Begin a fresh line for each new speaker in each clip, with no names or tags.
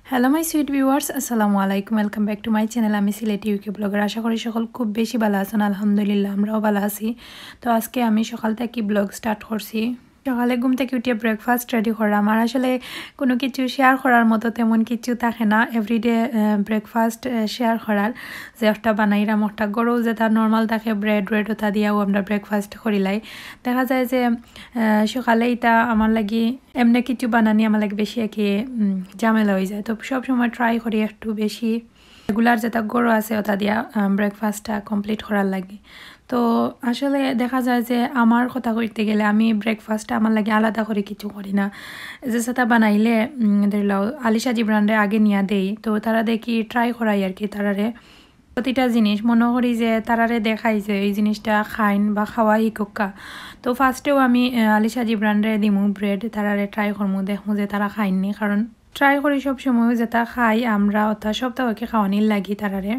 Hello my sweet viewers, assalamu alaikum, welcome back to my channel. আমি Sylheti UK blogger আশা করি সকল খুব বেশি ভালো আছেন। আলহামদুলিল্লাহ আমরাও ভালো আছি। তো আজকে আমি সকাল থেকে ব্লগ স্টার্ট করছি। সকালে ঘুম থেকে উঠে ব্রেকফাস্ট রেডি করা আমার আসলে কোনো কিছু শেয়ার করার মতো তেমন কিছু থাকে না। এভরিডে ব্রেকফাস্ট শেয়ার করার যে একটা বানাইরাম একটা গরু যে তার নর্মাল থাকে ব্রেড ওটা দিয়েও আমরা ব্রেকফাস্ট করিলাই। দেখা যায় যে সকালে এটা আমার লাগি এমনি কিছু বানানি আমার লাগে বেশি একে ঝামেলা হয়ে যায়। তো সব সময় ট্রাই করি একটু বেশি রেগুলার যেটা গরু আছে ওটা দিয়া ব্রেকফাস্টটা কমপ্লিট করার লাগে। তো আসলে দেখা যায় যে আমার কথা কইতে গেলে আমি ব্রেকফাস্টটা আমার লাগে আলাদা করে কিছু করি না। যে সেটা বানাইলে ধরলাও আলিশা জিব্রানরে আগে নিয়ে দেই, তো তারা দেখি ট্রাই করাই আর কি। তারারে প্রতিটা জিনিস মনে করি যে তারারে দেখাই যে এই জিনিসটা খাইন বা খাওয়া হিকক্কা। তো ফার্স্টেও আমি আলিশা জিব্রানরে দিমু ব্রেড, তারারে ট্রাই করমু দেখমু যে তারা খাইননি, কারণ ট্রাই করি সব সময় যেটা খাই আমরা অর্থাৎ সপ্তাহকে খাওয়ানির লাগি তারারে।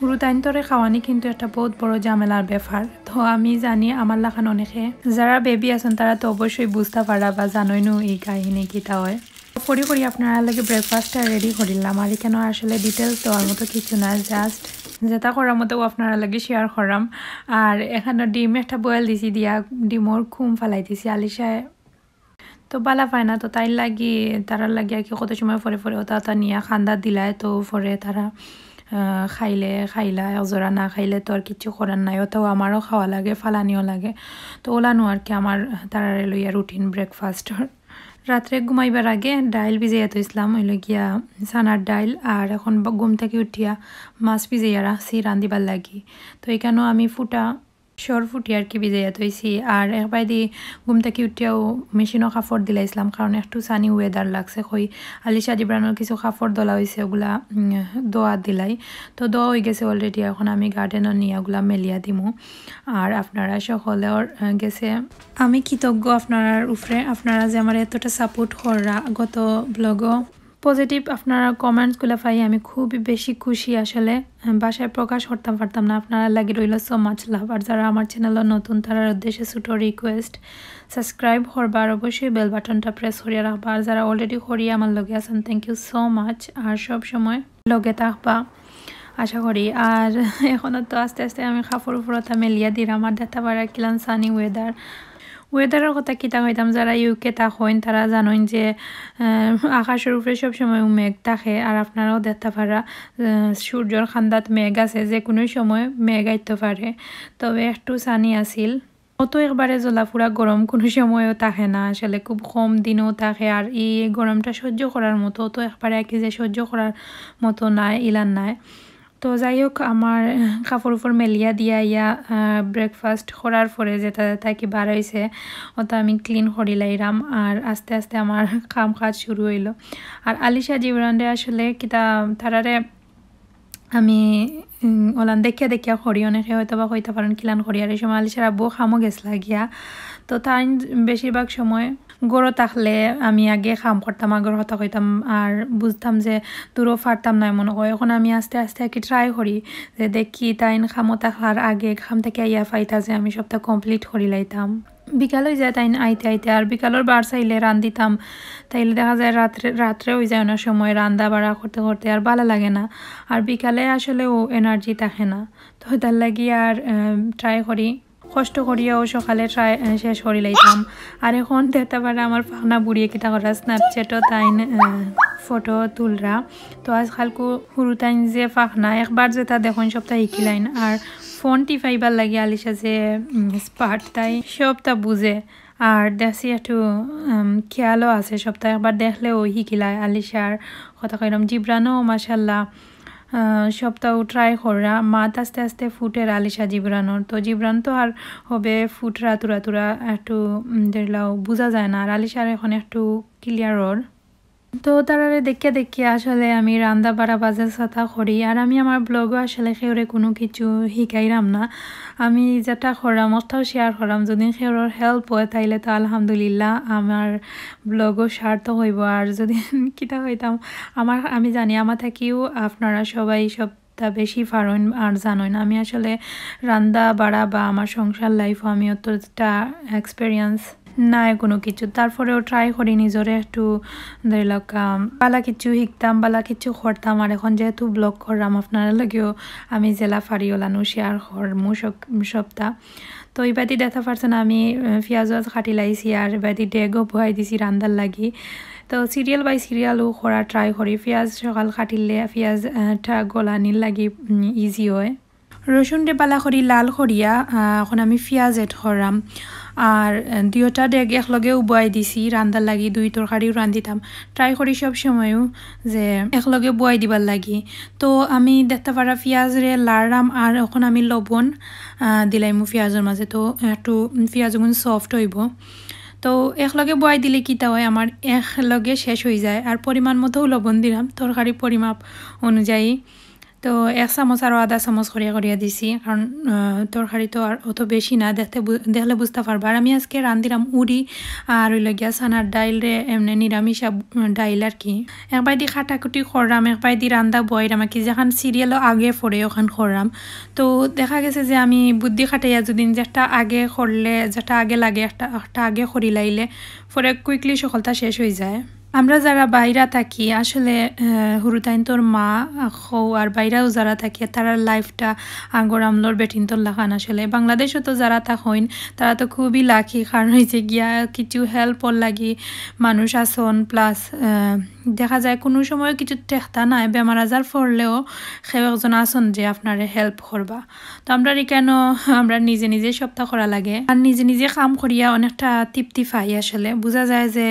পুরো টাইমতরে খাওয়ানি কিন্তু একটা বহুত বড় ঝামেলার ব্যাপার। তো আমি জানি আমার লাখান অনেকে যারা বেবি আছেন তারা তো অবশ্যই বুঝতে পারা বা জানোই নো এই কাহিনী কিতা হয়। করি আপনারা লাগে ব্রেকফাস্টটা রেডি করিলাম। আর কেন আসলে ডিটেলস দেওয়ার মতো কিছু না, জাস্ট যেটা করার মতো আপনারা লাগে শেয়ার করাম। আর এখানে ডিম একটা বয়েল দিছি, দিয়া ডিমর খুম ফালাই দিছি। আলিশায় তো বালা পায় না, তো তাই লাগি তারা লাগে আর কি কত সময় পরে ওটা নিয়ে খান্দা দিলায়। তো পরে তারা খাইলা অজরা না খাইলে তো আর কিছু করার নাই। ওটাও আমারও খাওয়া লাগে, ফালানিও লাগে। তো ওলানো আর কি আমার তারারে লইয়া রুটিন ব্রেকফাস্টর। রাত্রে ঘুমাইবার আগে ডাইল ভিজাইয়া থইছিলাম, হইল গিয়া সানার ডাইল। আর এখন ঘুম থেকে উঠিয়া মাছ ভিজাইয়া রাখছি রান্ধিবার লাগি। তো এখানেও আমি সর ফুটি আর কি ভিজাইয়া থইছি। আর একবার দিয়ে ঘুম থেকে উঠিয়াও মেশিনও কাপড় দিলাইছিলাম, কারণ একটু সানি ওয়েদার লাগছে। কই আলিশা জিব্রানোর কিছু কাপড় দলা হয়েছে, ওগুলা দোয়া দিলাই। তো দোয়া হয়ে গেছে অলরেডি। এখন আমি গার্ডেনও নিয়ে ওগুলা মেলিয়া দিমু। আর আপনারা সকলের গেছে আমি কৃতজ্ঞ আপনার উপরে, আপনারা যে আমার এতটা সাপোর্ট করা গত ব্লগও পজিটিভ আপনারা কমেন্টসগুলো পাই আমি খুবই বেশি খুশি। আসলে বাসায় প্রকাশ করতে পারতাম না। আপনারা লাগে রইল সো মাচ লাভ। আর যারা আমার চ্যানেলও নতুন তার উদ্দেশ্যে ছোটো রিকোয়েস্ট, সাবস্ক্রাইব করবা আর অবশ্যই বেল বাটনটা প্রেস করিয়া রাখবা। আর যারা অলরেডি করিয়া আমার লগে আছেন থ্যাংক ইউ সো মাচ। আর সব সময় লগে থাকবা আশা করি। আর এখনও তো আস্তে আস্তে আমি কাপড় উপরতা মেলিয়া দিলাম। আর দেখতে পারা কিলান সানি ওয়েদারের কথা কিতা হইতাম, যারা ইউকে তা হইন তারা জানেন যে আকাশের উপরে সবসময় মেঘ থাকে। আর আপনারাও দেখতে পারা সূর্যর খান্দাত মেঘ আছে, যে কোনো সময় মেঘ আইতে পারে। তবে একটু সানি আসিল। অত একবারে জ্বলাফুরা গরম কোনো সময়ও থাকে না, আসলে খুব কম দিনও থাকে। আর এই গরমটা সহ্য করার মতো তো একবারে একই যে সহ্য করার মতো নাই, ইলান নাই। তো যাই হোক আমার কাপড় উপর মেলিয়া দিয়া ইয়া ব্রেকফাস্ট করার পরে যেটা তাকে বার হয়েছে ওটা আমি ক্লিন করিলাইরাম। আর আস্তে আস্তে আমার কাজ শুরু হইলো। আর আলিশা জিব্রানরে আসলে কিতা তারারে আমি ওলান দেখিয়া করি। অনেকে হয়তো বা কইতে পারেন কিলান করি। আর এই সময় আলিশার আব্বু খামো গেছলা গিয়া। তো তাই বেশিরভাগ সময় গড়ো থাকলে আমি আগে খাম করতাম, আগের কথা কইতাম আর বুঝতাম যে দূরও পারতাম না মনে হয়। এখন আমি আস্তে আস্তে আর কি ট্রাই করি যে দেখি তাই খামো থাকার আগে খাম থেকে ইয়া ফাইতা যে আমি সবটা কমপ্লিট করি লাইতাম। বিকাল হয়ে যায় তাই আইতে আর বিকালের বার চাইলে রান্ধিতাম, তাইলে দেখা যায় রাত্রে হয়ে যায় না সময় রান্দা বাড়া করতে করতে আর ভালো লাগে না। আর বিকালে আসলে ও এনার্জি থাকে না, তো তার লাগি আর ট্রাই করি কষ্ট করিয়াও সকালে শেষ করি লাইতাম। আর এখন দেখতে পারে আমার ফাঁকনা বুড়িয়ে কিতা করা স্ন্যাপচ্যাটও তাই ফটো তুলরা। তো আজকালকু সরু তাইন যে ফাঁকনা একবার যেটা দেখুন সবটা শিখিলাইন। আর ফোন টিপাইবার লাগে আলিশা যে স্পার্ট তাই সবটা বুঝে। আর দেখছি একটু খেয়ালও আছে সবটা একবার দেখলেও শিখিলায়। আলিশার কথা কইলাম জিব্রানও মাশাল্লাহ সবটাও ট্রাই করা। মাত আস্তে আস্তে ফুটের আলিশা জিব্রানোর। তো জিব্রান তো আর হবে ফুটরা তুরা একটু দেখলাও বোঝা যায় না। আর আলিশার এখন একটু ক্লিয়ারর। তো তারারে দেখিয়া আসলে আমি রান্দা বাড়া বাজার সাথা করি। আর আমি আমার ব্লগও আসলে সেওরে কোনো কিছু শিকাইরাম না, আমি যেটা করাম ওটাও শেয়ার করাম। যদি সেওর হেল্প হয় তাইলে তো আলহামদুলিল্লাহ আমার ব্লগও সার্থক হইব। আর যদি কিতা হইতাম আমি জানি আমার থাকিও আপনারা সবাই সবটা বেশি পারেন আর জানেন। আমি আসলে রান্দা বাড়া বা আমার সংসার লাইফও আমি অতটা এক্সপিরিয়েন্স নাই কোনো কিছু তারপরেও ট্রাই করি নিজরে একটু ধরে লোক বালা কিছু শিখতাম বালা কিছু করতাম আর এখন যেহেতু ব্লগ করলাম আপনারা লাগেও আমি জেলা ফারি ওলানো শেয়ার করমু সপ্তাহ তো এবাদি দেখা পারছেন আমি পেঁয়াজ কাটি লাইছি আর এবাদি ডেগও বহাই দিছি রান্দার লাগি তো সিরিয়াল বাই সিরিয়ালও করা ট্রাই করি পেঁয়াজ সকাল কাটিলে পেঁয়াজটা গলানির লাগি ইজি হয় রসুন ডে বালা করি লাল করিয়া এখন আমি পেঁয়াজ এড করাম আর দুইটা ডেগ একলগে উবাই দিছি রান্দার লাগি দুই তরকারিও রান্ধিতাম ট্রাই করি সব সময়ও যে একলগে বুয়াই দিবার লাগি তো আমি দেখতে পারা পেঁয়াজরে লাড়াম আর এখন আমি লবণ দিলাইমু পেঁয়াজের মাঝে তো একটু পেঁয়াজগুলো সফট হইব তো একলগে বুয়াই দিলে কিতা হয় আমার একলগে শেষ হয়ে যায় আর পরিমাণ মতো লবণ দিলাম তরকারি পরিমাপ অনুযায়ী তো 1 চামচ আর আধা চামচ করিয়া দিছি কারণ তরকারি তো আর অত বেশি না দেখলে বুঝতে পারবা আর আমি আজকে রান্ধিলাম উড়ি আর ওই লগিয়া সানার ডাইল রে এমনি নিরামিষ ডাইল আর কি একবার দি খাটাকুটি করলাম একবার দি রান্দা বইরাম আর কি যেখান সিরিয়ালও আগে পড়ে ওখান করলাম তো দেখা গেছে যে আমি বুদ্ধি খাটাইয়া যদি যেটা আগে করলে যেটা আগে লাগে একটা আগে করি লাইলে পরে কুইকলি সকলটা শেষ হয়ে যায় আমরা যারা বাইরা থাকি আসলে হুরুতাইন তোর মা খৌ আর বাইরাও যারা থাকি তারা লাইফটা আঙ্গর আমলোর বেটিনতর লাখান আসলে বাংলাদেশও তো যারা থাকইন তারা তো খুবই লাকি কারণ হয়েছে গিয়া কিছু হেল্পর লাগি মানুষ আসন প্লাস দেখা যায় কোনো সময় কিছু টেকতা নাই বেমার আজার পড়লেও সেও একজন আসন যে আপনারে হেল্প করবা তো আমরা কেন আমরা নিজে নিজে সপ্তাহ করা লাগে আর নিজে নিজে কাম করিয়া অনেকটা তৃপ্তি পাই আসলে বোঝা যায় যে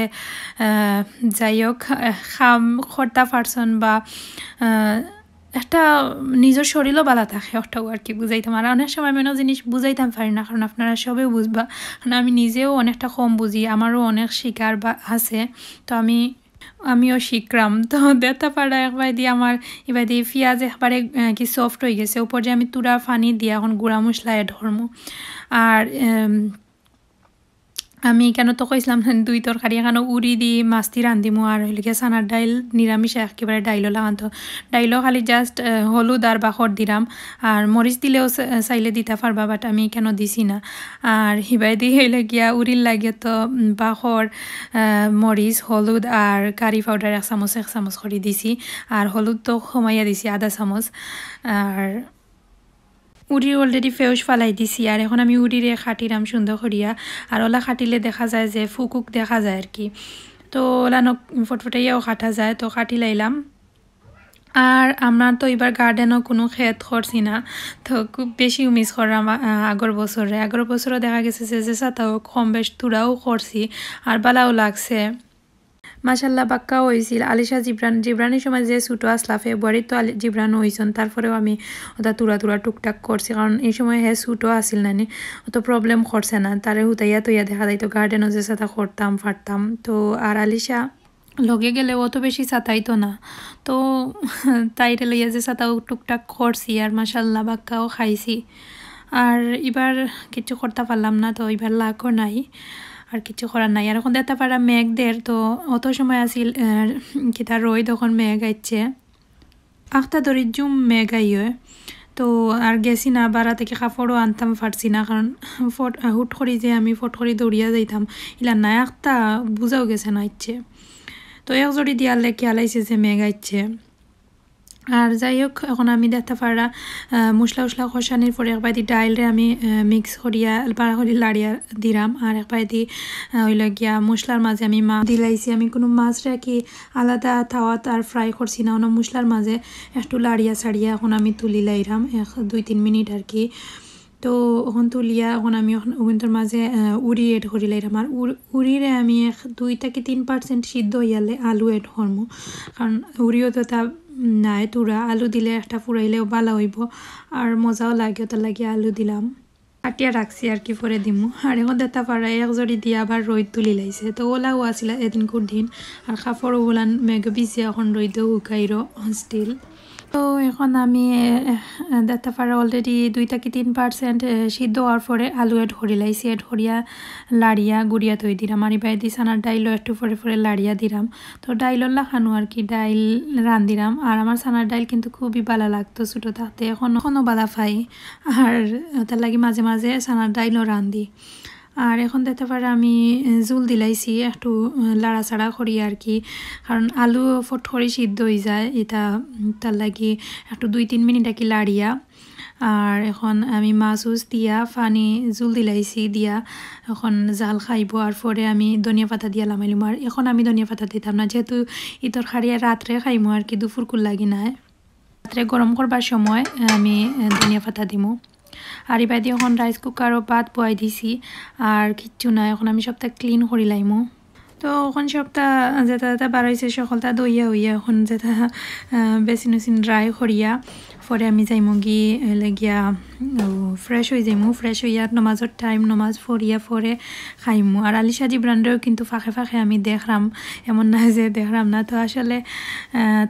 যাই হোক খাম খর্তা পারসন বা একটা নিজের শরীরও ভালো থাকে ওটাও আর কি বুঝাইতাম আর অনেক সময় মেনো জিনিস বুঝাইতাম পারি না কারণ আপনারা সবে বুঝবা কারণ আমি নিজেও অনেকটা কম বুঝি আমারও অনেক শিকার বা আছে তো আমিও শিখলাম তো দেখতে পারা একবার দিয়ে আমার এবার দিয়ে পেঁয়াজ একবারে কি সফট হয়ে গেছে উপর যে আমি তুরা পানি দিয়ে এখন গুঁড়া মশলা এড করবো আর আমি কেন তো কইসলাম দুই তরকারি এখানে উড়ি দি মাছটি রান্ধিমু আর হইলে সানার ডাইল নিরামিষ একেবারে ডাইলও লাগান তো ডাইলও খালি জাস্ট হলুদ আর বাখর দিলাম আর মরিচ দিলেও চাইলে দিতে পারবা বাট আমি কেন দিছি না আর হিবাই দিয়ে হইলে গিয়া উড়ির লাগে তো বাখর মরিচ হলুদ আর কারি পাউডার 1 চামচ করে দিছি আর হলুদ তো কমাইয়া দিছি আধা চামচ আর উড়ি অলরেডি ফেউস ফালাই দিছি আর এখন আমি উড়িরে খাটিলাম সুন্দর করিয়া আর ওলা খাটিলে দেখা যায় যে ফুকুক দেখা যায় আর কি তো ওলা ফটফটাইয়াও কাটা যায় তো কাটি লাইলাম আর আমরা তো এবার গার্ডেনও কোনো ক্ষেত করছি না তো খুব বেশি মিস করলাম আগের বছরে দেখা গেছে যে সাতাও কম বেশ তুরাও করছি আর বালাও লাগছে মাশাল্লাহ বাক্কা হয়েছিল আলিশা জিব্রানের সময় যে ছোটো আসলা ফেব্রুয়ারি তো জিব্রান হয়েছেন তারপরেও আমি ওটা তুরা টুকটাক করছি কারণ এই সময় হে ছোটো আসিল নানি অত প্রবলেম করছে না তারে হুতাইয়া তৈয়া দেখা যায় তো গার্ডেনও যে সাথে করতাম ফাটতাম তো আর আলিশা লগে গেলে অত বেশি সাতাইতো না তো তাইরে লইয়া যে সাতাও টুকটাক করছি আর মাশাল্লাহ বাক্কাও খাইছি আর এবার কিছু করতে পারলাম না তো এবার লাখও নাই আর কিছু করার নাই আর এখন দেখতে পারা মেঘদের তো অত সময় আসিল কিতা রই তখন মেঘ আইছে আখটা ধরি জুম মেঘ আইয় তো আর গেছি না বাড়া থেকে কাপড়ও আনতাম পারছি না কারণ হুট করি যে আমি ফট করে দৌড়িয়া যাইতাম ইলা নাই আখটা বুঝাও গেছে না ইচ্ছে তো এক জড়ি দিয়ালে খেয়ালাইছে যে মেঘ আইছে আর যাই হোক এখন আমি দেখতে পারা মশলা কষানির পরে একবার দি ডাইলরে আমি মিক্স করিয়া বাড়া করি লাড়িয়া দিলাম আর একবার দি হইল গিয়া মশলার মাঝে আমি মাছ দিলাইছি আমি কোনো মাছ রাখি আলাদা তাওয়াত আর ফ্রাই করছি না অন্য মশলার মাঝে একটু লাড়িয়া ছাড়িয়া এখন আমি তুলি লাইলাম 2-3 মিনিট আর কি তো ওখান তুলিয়া এখন আমি ওখানটার মাঝে উড়ি এড করি লাইলাম আর উড়িরে আমি 2-3% সিদ্ধ হইয়ালে আলু এড করবো কারণ উড়িও তো তা নাই তুরা আলু দিলে একটা ফুরাইলেও ভালো হইব আর মজাও লাগে ওটা লাগিয়ে আলু দিলাম কাটিয়া রাখছি আর কি পরে দিমু আর এখন দেখতে পারা এক জড়ি দিয়ে আবার রোদ তুলি লাইছে তো ওলাও আসলে এদিন দিন আর কাপড়ও ওলান মেঘ বিছে এখন রোদেও শুকাইরো স্টিল তো এখন আমি দেখতে পারা অলরেডি 2-3% সিদ্ধ হওয়ার পরে আলু এড করি লাইছি এড করিয়া লাড়িয়া গুড়িয়া থই দিলাম আর এবার দি সানার ডাইলও একটু পরে লাড়িয়া দিলাম তো ডাইলও লাখানো আর কি ডাইল রান্ধিলাম আর আমার সানার ডাইল কিন্তু খুবই ভালো লাগতো ছোটো থাকতে এখনও বালা পাই আর তার লাগি মাঝে মাঝে সানার ডাইলও রান্ধি আর এখন দেখতে পারে আমি জুল দিলাইছি একটু লাড়াচাড়া করি আর কি, কারণ আলু ফট করে সিদ্ধ হয়ে যায়, এটা তার লাগি একটু 2-3 মিনিট আর কি লাড়িয়া। আর এখন আমি মাছ দিয়া পানি জুল দিলাইছি দিয়া এখন জাল খাইব। আর পরে আমি ধনিয়া পাতা দিয়া লামাইলাম। আর এখন আমি ধনিয়া পাতা দিতাম না, যেহেতু ই তরকারি রাত্রে খাইমো আর কি, দুপুর কুল লাগি না, রাত্রে গরম করবার সময় আমি ধনিয়া পাতা দিমু। আর এবার দিয়ে এখন রাইস কুকারও ভাত বয়াই দিছি, আর কিচ্ছু না, এখন আমি সবটা ক্লিন করি লাইমু। তো এখন সবটা যেটা বার হয়েছে সকলটা দইয়া হইয়া এখন যেটা বেসিন উসিন ড্রাই করিয়া পরে আমি যাইমু গিয়ে লাগিয়া ফ্রেশ হয়ে যাইমু। ফ্রেশ হইয়া নমাজের টাইম নমাজ পড়িয়া পরে খাইমু। আর আলিশা জিব্রানরেও কিন্তু ফাঁকে ফাঁকে আমি দেখলাম, এমন না যে দেখলাম না। তো আসলে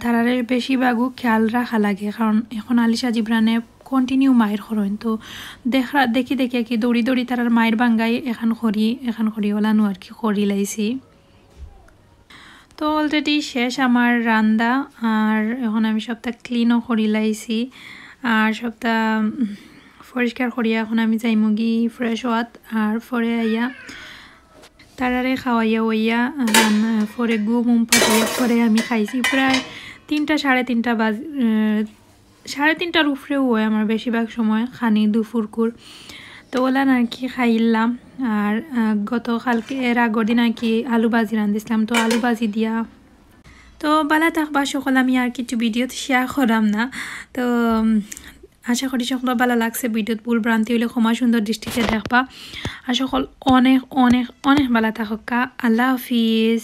তারারে বেশিরভাগও খেয়াল রাখা লাগে, কারণ এখন আলিশা জিব্রানে কন্টিনিউ মায়ের করেন, তো দেখি কি দৌড়ি দৌড়ি তারার মায়ের বাঙ্গাই এখান করি ওলানো আর কি করি লাইছি। তো অলরেডি শেষ আমার রান্দা, আর এখন আমি সবটা ক্লিনও করি লাইছি আর সবটা পরিষ্কার করিয়া এখন আমি যাইমু গি ফ্রেশ হওয়াত। আর পরে আইয়া তারারে খাওয়াইয়া ওইয়া পরে গুম ফাটাইয়া পরে আমি খাইছি প্রায় 3টা 3:30 বাজে, 3:30টার উপরেও হয় আমার বেশিরভাগ সময় খানি দুপুরকুর। তো ওলা আর কি খাইলাম। আর গতকালকে এর আগর দিন আর কি আলু ভাজি রাঁধিছিলাম, তো আলু ভাজি দিয়া। তো বালা থাকবা সকল, আমি আর কিছু ভিডিওতে শেয়ার করাম না। তো আশা করি সকল ভালো লাগছে। ভিডিওত ভুল ভ্রান্তি হইলে ক্ষমা সুন্দর দৃষ্টিতে দেখবা। আর সকল অনেক অনেক অনেক ভালো থাকা। আল্লাহ হাফিজ।